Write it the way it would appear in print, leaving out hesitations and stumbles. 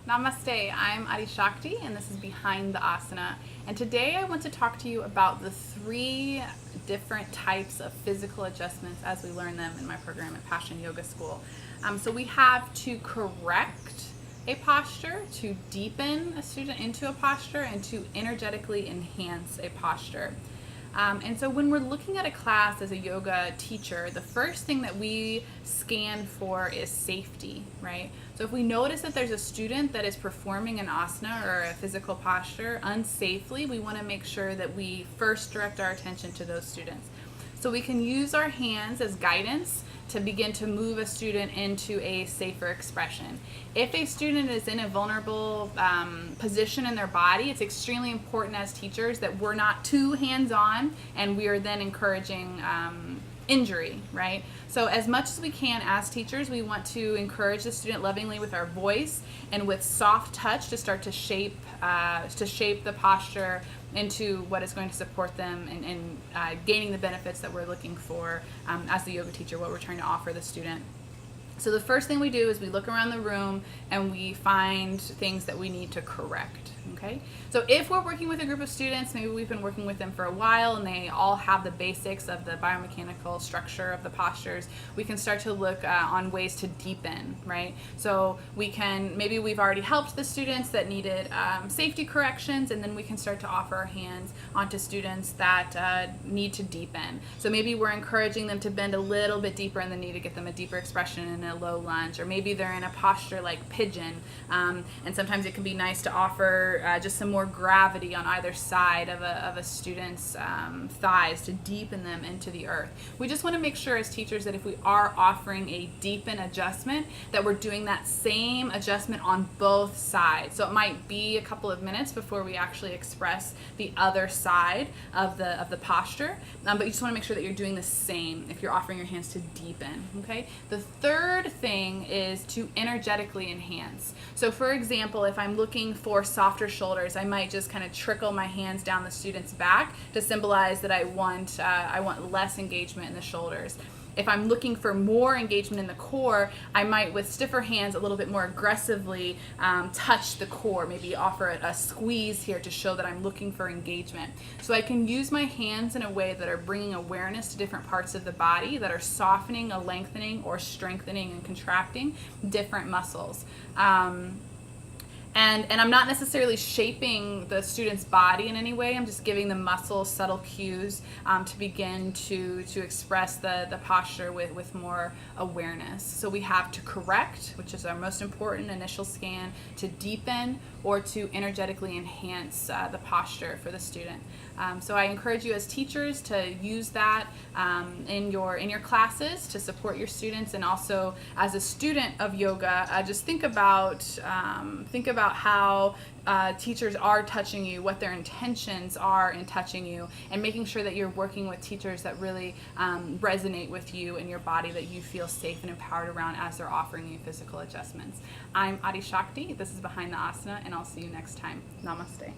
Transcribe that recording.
Namaste, I'm Adi Shakti and this is Behind the Asana. And today I want to talk to you about the 3 different types of physical adjustments as we learn them in my program at Passion Yoga School. So we have to correct a posture, to deepen a student into a posture, and to energetically enhance a posture. And so when we're looking at a class as a yoga teacher, the first thing that we scan for is safety, right? So if we notice that there's a student that is performing an asana or a physical posture unsafely, we want to make sure that we first direct our attention to those students. So we can use our hands as guidance to begin to move a student into a safer expression. If a student is in a vulnerable position in their body, it's extremely important as teachers that we're not too hands-on and we are then encouraging injury, right? So as much as we can as teachers, we want to encourage the student lovingly with our voice and with soft touch to start to shape the posture into what is going to support them and gaining the benefits that we're looking for as the yoga teacher, what we're trying to offer the student. So the first thing we do is we look around the room and we find things that we need to correct, okay? So if we're working with a group of students, maybe we've been working with them for a while and they all have the basics of the biomechanical structure of the postures, we can start to look on ways to deepen, right? So maybe we've already helped the students that needed safety corrections, and then we can start to offer our hands onto students that need to deepen. So maybe we're encouraging them to bend a little bit deeper in the knee to get them a deeper expression in a low lunge, or maybe they're in a posture like pigeon, and sometimes it can be nice to offer just some more gravity on either side of a student's thighs to deepen them into the earth. We just want to make sure as teachers that if we are offering a deepen adjustment, that we're doing that same adjustment on both sides. So it might be a couple of minutes before we actually express the other side of the posture, but you just want to make sure that you're doing the same if you're offering your hands to deepen, okay? The third thing is to energetically enhance. So for example, if I'm looking for softer shoulders, I might just kind of trickle my hands down the student's back to symbolize that I want less engagement in the shoulders. If I'm looking for more engagement in the core, I might, with stiffer hands, a little bit more aggressively touch the core, maybe offer a squeeze here to show that I'm looking for engagement. So I can use my hands in a way that are bringing awareness to different parts of the body, that are softening, lengthening, or strengthening and contracting different muscles. And I'm not necessarily shaping the student's body in any way. I'm just giving them muscle, subtle cues to begin to express the posture with more awareness. So we have to correct, which is our most important initial scan, to deepen, or to energetically enhance the posture for the student. So I encourage you as teachers to use that in your classes to support your students, and also as a student of yoga, just think about how teachers are touching you, what their intentions are in touching you, and making sure that you're working with teachers that really resonate with you and your body, that you feel safe and empowered around as they're offering you physical adjustments. I'm Adi Shakti. This is Behind the Asana, and I'll see you next time. Namaste.